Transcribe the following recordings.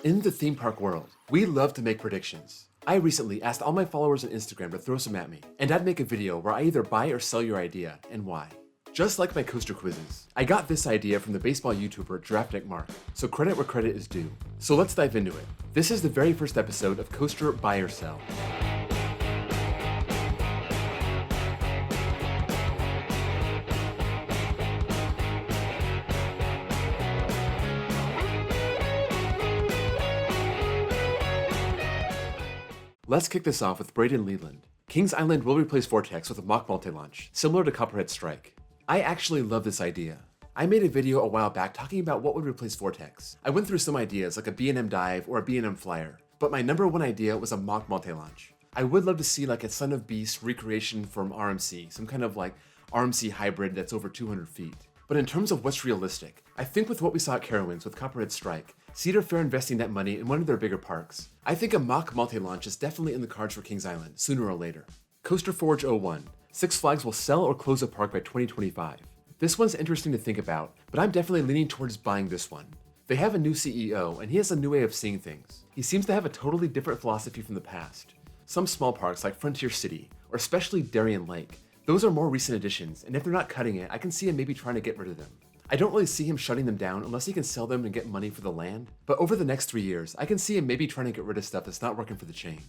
In the theme park world, we love to make predictions. I recently asked all my followers on Instagram to throw some at me, and I'd make a video where I either buy or sell your idea, and why. Just like my coaster quizzes, I got this idea from the baseball YouTuber Draftnik Mark, so credit where credit is due. So let's dive into it. This is the very first episode of Coaster Buy or Sell. Let's kick this off with Braden Leland. Kings Island will replace Vortex with a mock multi-launch, similar to Copperhead Strike. I actually love this idea. I made a video a while back talking about what would replace Vortex. I went through some ideas like a B&M dive or a B&M flyer, but my number one idea was a mock multi-launch. I would love to see like a Son of Beast recreation from RMC, some kind of like RMC hybrid that's over 200 feet. But in terms of what's realistic, I think with what we saw at Carowinds with Copperhead Strike, Cedar Fair investing that money in one of their bigger parks, I think a mock multi-launch is definitely in the cards for Kings Island, sooner or later. Coaster Forge 01. Six Flags will sell or close a park by 2025. This one's interesting to think about, but I'm definitely leaning towards buying this one. They have a new CEO, and he has a new way of seeing things. He seems to have a totally different philosophy from the past. Some small parks like Frontier City, or especially Darien Lake, those are more recent additions, and if they're not cutting it, I can see him maybe trying to get rid of them. I don't really see him shutting them down unless he can sell them and get money for the land, but over the next 3 years, I can see him maybe trying to get rid of stuff that's not working for the chain.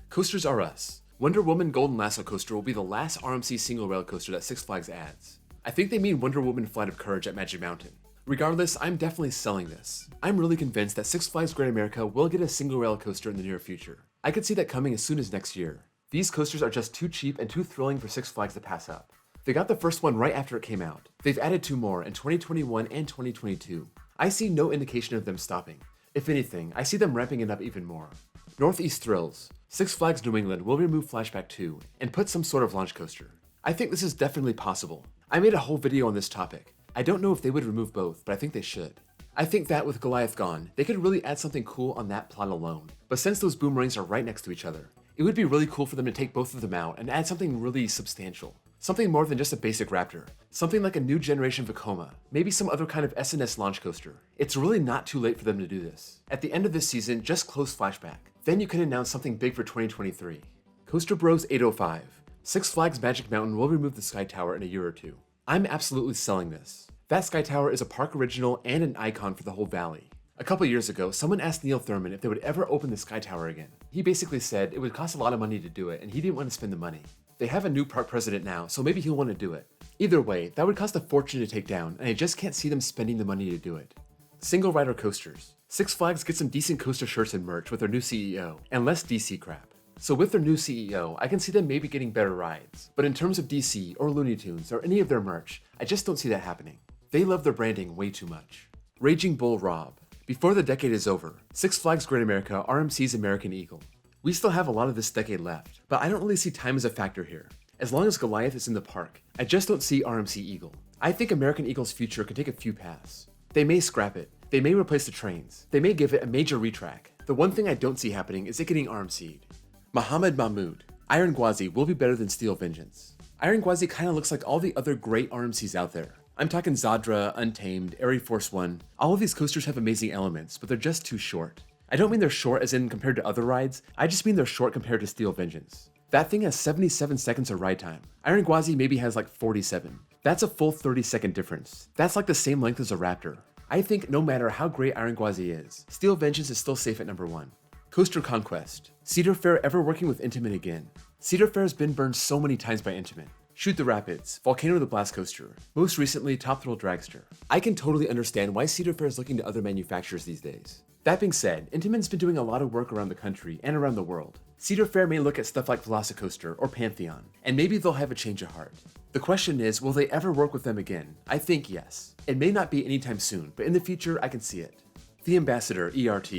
Coasters are us. Wonder Woman Golden Lasso Coaster will be the last RMC single rail coaster that Six Flags adds. I think they mean Wonder Woman Flight of Courage at Magic Mountain. Regardless, I'm definitely selling this. I'm really convinced that Six Flags Great America will get a single rail coaster in the near future. I could see that coming as soon as next year. These coasters are just too cheap and too thrilling for Six Flags to pass up. They got the first one right after it came out. They've added 2 more in 2021 and 2022. I see no indication of them stopping. If anything, I see them ramping it up even more. Northeast Thrills. Six Flags New England will remove Flashback 2 and put some sort of launch coaster. I think this is definitely possible. I made a whole video on this topic. I don't know if they would remove both, but I think they should. I think that with Goliath gone, they could really add something cool on that plot alone. But since those boomerangs are right next to each other, it would be really cool for them to take both of them out and add something really substantial. Something more than just a basic Raptor. Something like a new generation Vekoma. Maybe some other kind of SNS launch coaster. It's really not too late for them to do this. At the end of this season, just close Flashback. Then you can announce something big for 2023. Coaster Bros 805. Six Flags Magic Mountain will remove the Sky Tower in a year or two. I'm absolutely selling this. That Sky Tower is a park original and an icon for the whole valley. A couple years ago, someone asked Neil Thurman if they would ever open the Sky Tower again. He basically said it would cost a lot of money to do it and he didn't want to spend the money. They have a new park president now, so maybe he'll want to do it. Either way, that would cost a fortune to take down, and I just can't see them spending the money to do it. Single rider coasters. Six Flags get some decent coaster shirts and merch with their new CEO, and less DC crap. So with their new CEO, I can see them maybe getting better rides. But in terms of DC or Looney Tunes or any of their merch, I just don't see that happening. They love their branding way too much. Raging Bull Rob. Before the decade is over, Six Flags Great America RMC's American Eagle. We still have a lot of this decade left, but I don't really see time as a factor here. As long as Goliath is in the park, I just don't see RMC Eagle. I think American Eagle's future could take a few paths. They may scrap it, they may replace the trains, they may give it a major retrack. The one thing I don't see happening is it getting RMC'd. Mohammed Mahmood. Iron Gwazi will be better than Steel Vengeance. Iron Gwazi kinda looks like all the other great RMCs out there. I'm talking Zadra, Untamed, Air Force One. All of these coasters have amazing elements, but they're just too short. I don't mean they're short as in compared to other rides, I just mean they're short compared to Steel Vengeance. That thing has 77 seconds of ride time. Iron Gwazi maybe has like 47. That's a full 30-second difference. That's like the same length as a Raptor. I think no matter how great Iron Gwazi is, Steel Vengeance is still safe at number 1. Coaster Conquest. Cedar Fair ever working with Intamin again? Cedar Fair has been burned so many times by Intamin. Shoot the Rapids, Volcano the Blast Coaster, most recently Top Thrill Dragster. I can totally understand why Cedar Fair is looking to other manufacturers these days. That being said, Intamin's been doing a lot of work around the country and around the world. Cedar Fair may look at stuff like Velocicoaster or Pantheon, and maybe they'll have a change of heart. The question is, will they ever work with them again? I think yes. It may not be anytime soon, but in the future, I can see it. The Ambassador ERT.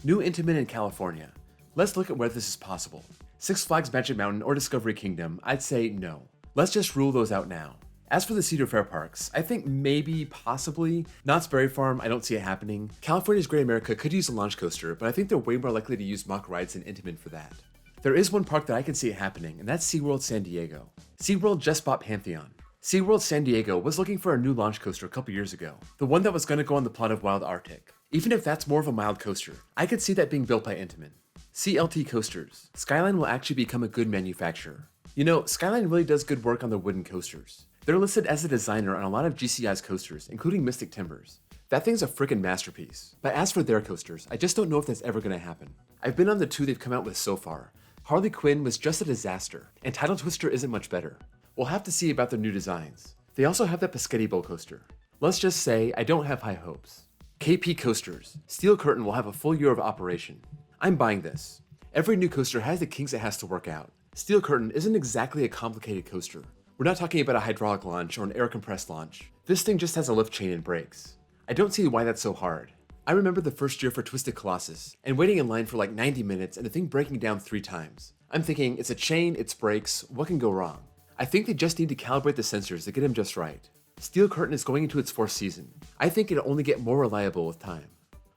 New Intamin in California. Let's look at whether this is possible. Six Flags Magic Mountain or Discovery Kingdom, I'd say no. Let's just rule those out now. As for the Cedar Fair parks, I think maybe, possibly, Knott's Berry Farm, I don't see it happening. California's Great America could use a launch coaster, but I think they're way more likely to use mock rides than Intamin for that. There is one park that I can see it happening, and that's SeaWorld San Diego. SeaWorld just bought Pantheon. SeaWorld San Diego was looking for a new launch coaster a couple years ago, the one that was going to go on the plot of Wild Arctic. Even if that's more of a mild coaster, I could see that being built by Intamin. CLT Coasters. Skyline will actually become a good manufacturer. You know, Skyline really does good work on their wooden coasters. They're listed as a designer on a lot of GCI's coasters, including Mystic Timbers. That thing's a freaking masterpiece. But as for their coasters, I just don't know if that's ever gonna happen. I've been on the two they've come out with so far. Harley Quinn was just a disaster, and Tidal Twister isn't much better. We'll have to see about their new designs. They also have that Pescetti Bowl coaster. Let's just say I don't have high hopes. KP Coasters. Steel Curtain will have a full year of operation. I'm buying this. Every new coaster has the kinks it has to work out. Steel Curtain isn't exactly a complicated coaster. We're not talking about a hydraulic launch or an air compressed launch. This thing just has a lift chain and brakes. I don't see why that's so hard. I remember the first year for Twisted Colossus and waiting in line for like 90 minutes and the thing breaking down 3 times. I'm thinking, it's a chain, it's brakes, what can go wrong? I think they just need to calibrate the sensors to get them just right. Steel Curtain is going into its 4th season. I think it'll only get more reliable with time.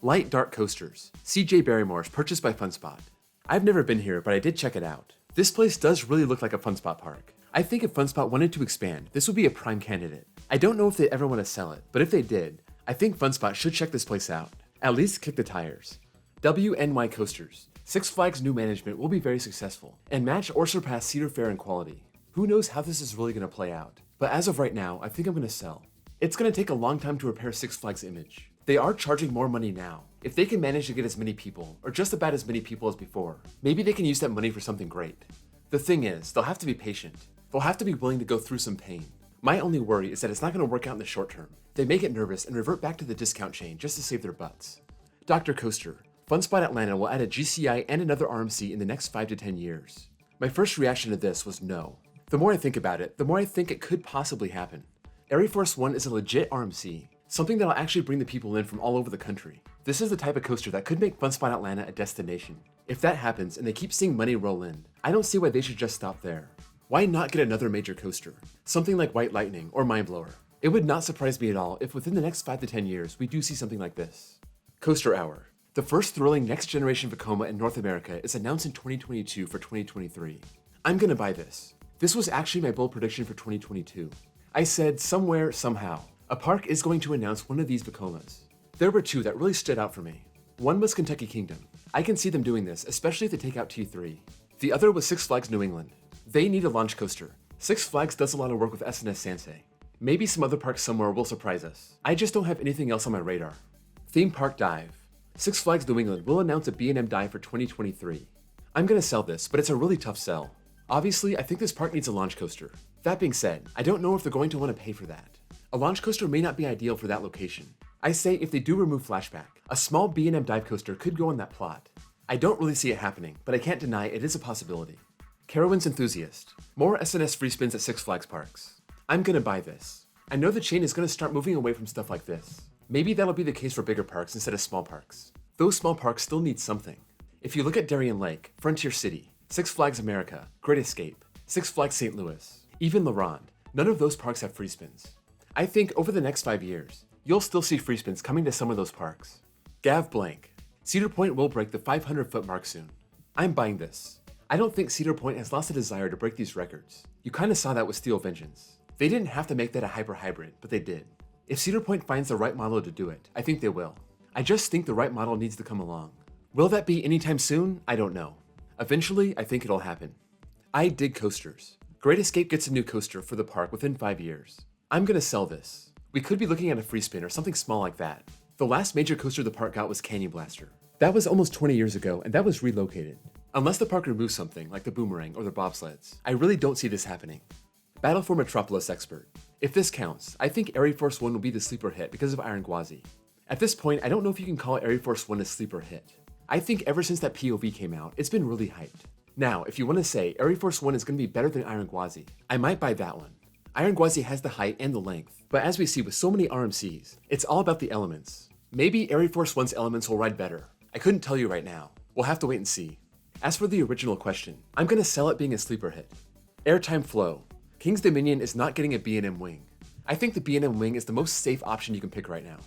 Light Dark Coasters. CJ Barrymore's purchased by FunSpot. I've never been here, but I did check it out. This place does really look like a FunSpot park. I think if FunSpot wanted to expand, this would be a prime candidate. I don't know if they ever want to sell it, but if they did, I think FunSpot should check this place out. At least kick the tires. WNY Coasters. Six Flags' new management will be very successful and match or surpass Cedar Fair in quality. Who knows how this is really going to play out, but as of right now, I think I'm going to sell. It's going to take a long time to repair Six Flags' image. They are charging more money now. If they can manage to get as many people, or just about as many people as before, maybe they can use that money for something great. The thing is, they'll have to be patient. They'll have to be willing to go through some pain. My only worry is that it's not going to work out in the short term. They may get nervous and revert back to the discount chain just to save their butts. Dr. Coaster. FunSpot Atlanta will add a GCI and another RMC in the next 5 to 10 years. My first reaction to this was no. The more I think about it, the more I think it could possibly happen. Air Force One is a legit RMC, something that'll actually bring the people in from all over the country. This is the type of coaster that could make FunSpot Atlanta a destination. If that happens and they keep seeing money roll in, I don't see why they should just stop there. Why not get another major coaster? Something like White Lightning or Mindblower. It would not surprise me at all if within the next 5 to 10 years we do see something like this. Coaster Hour. The first thrilling next generation Vekoma in North America is announced in 2022 for 2023. I'm gonna buy this. This was actually my bold prediction for 2022. I said somewhere, somehow, a park is going to announce one of these Vekomas. There were 2 that really stood out for me. One was Kentucky Kingdom. I can see them doing this, especially if they take out T3. The other was Six Flags New England. They need a launch coaster. Six Flags does a lot of work with SNS Sansei. Maybe some other park somewhere will surprise us. I just don't have anything else on my radar. Theme Park Dive. Six Flags New England will announce a B&M dive for 2023. I'm gonna sell this, but it's a really tough sell. Obviously, I think this park needs a launch coaster. That being said, I don't know if they're going to want to pay for that. A launch coaster may not be ideal for that location. I say if they do remove Flashback, a small B&M dive coaster could go on that plot. I don't really see it happening, but I can't deny it is a possibility. Carowinds Enthusiast. More SNS free spins at Six Flags parks. I'm gonna buy this. I know the chain is gonna start moving away from stuff like this. Maybe that'll be the case for bigger parks instead of small parks. Those small parks still need something. If you look at Darien Lake, Frontier City, Six Flags America, Great Escape, Six Flags St. Louis, even La Ronde, none of those parks have free spins. I think over the next 5 years, you'll still see free spins coming to some of those parks. Gav Blank. Cedar Point will break the 500-foot mark soon. I'm buying this. I don't think Cedar Point has lost a desire to break these records. You kinda saw that with Steel Vengeance. They didn't have to make that a hyper-hybrid, but they did. If Cedar Point finds the right model to do it, I think they will. I just think the right model needs to come along. Will that be anytime soon? I don't know. Eventually, I think it'll happen. I dig coasters. Great Escape gets a new coaster for the park within 5 years. I'm gonna sell this. We could be looking at a free spin or something small like that. The last major coaster the park got was Canyon Blaster. That was almost 20 years ago, and that was relocated. Unless the park removes something, like the boomerang or the bobsleds, I really don't see this happening. Battle for Metropolis Expert. If this counts, I think Air Force One will be the sleeper hit because of Iron Gwazi. At this point, I don't know if you can call Air Force One a sleeper hit. I think ever since that POV came out, it's been really hyped. Now, if you want to say Air Force One is going to be better than Iron Gwazi, I might buy that one. Iron Gwazi has the height and the length, but as we see with so many RMCs, it's all about the elements. Maybe Air Force One's elements will ride better. I couldn't tell you right now. We'll have to wait and see. As for the original question, I'm going to sell it being a sleeper hit. Airtime Flow. King's Dominion is not getting a B&M wing. I think the B&M wing is the most safe option you can pick right now.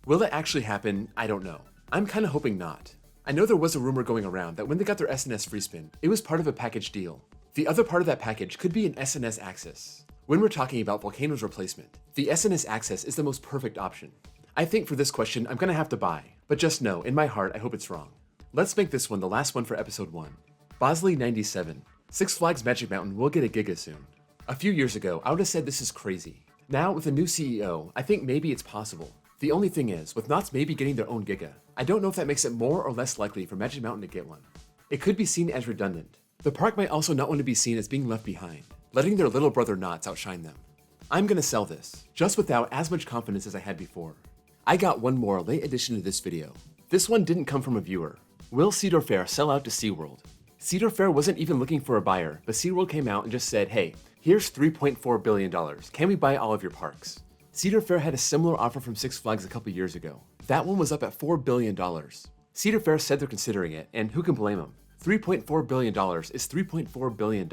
Will it actually happen? I don't know. I'm kinda hoping not. I know there was a rumor going around that when they got their SNS free spin, it was part of a package deal. The other part of that package could be an SNS Access. When we're talking about Volcano's replacement, the SNS Access is the most perfect option. I think for this question, I'm gonna have to buy, but But just know, in my heart, I hope it's wrong. Let's make this one the last one for episode 1. Bosley 97. Six Flags Magic Mountain will get a Giga soon. A few years ago, I would have said this is crazy. Now, with a new CEO, I think maybe it's possible. The only thing is, with Knott's maybe getting their own Giga, I don't know if that makes it more or less likely for Magic Mountain to get one. It could be seen as redundant. The park might also not want to be seen as being left behind, letting their little brother Knott's outshine them. I'm gonna sell this, just without as much confidence as I had before. I got one more late addition to this video. This one didn't come from a viewer. Will Cedar Fair sell out to SeaWorld? Cedar Fair wasn't even looking for a buyer, but SeaWorld came out and just said, hey, here's $3.4 billion. Can we buy all of your parks? Cedar Fair had a similar offer from Six Flags a couple years ago. That one was up at $4 billion. Cedar Fair said they're considering it, and who can blame them? $3.4 billion is $3.4 billion.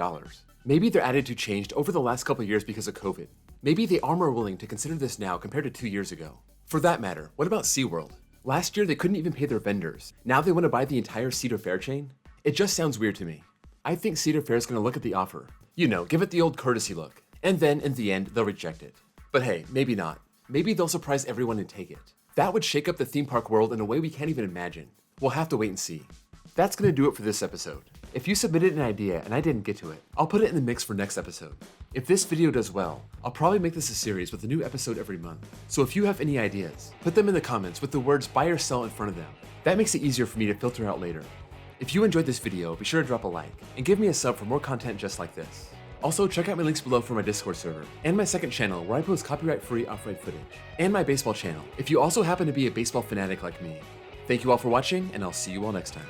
Maybe their attitude changed over the last couple years because of COVID. Maybe they are more willing to consider this now compared to 2 years ago. For that matter, what about SeaWorld? Last year they couldn't even pay their vendors. Now they want to buy the entire Cedar Fair chain? It just sounds weird to me. I think Cedar Fair is going to look at the offer. You know, give it the old courtesy look. And then, in the end, they'll reject it. But hey, maybe not. Maybe they'll surprise everyone and take it. That would shake up the theme park world in a way we can't even imagine. We'll have to wait and see. That's going to do it for this episode. If you submitted an idea and I didn't get to it, I'll put it in the mix for next episode. If this video does well, I'll probably make this a series with a new episode every month. So if you have any ideas, put them in the comments with the words buy or sell in front of them. That makes it easier for me to filter out later. If you enjoyed this video, be sure to drop a like and give me a sub for more content just like this. Also, check out my links below for my Discord server, and my second channel where I post copyright-free off-road footage, and my baseball channel if you also happen to be a baseball fanatic like me. Thank you all for watching, and I'll see you all next time.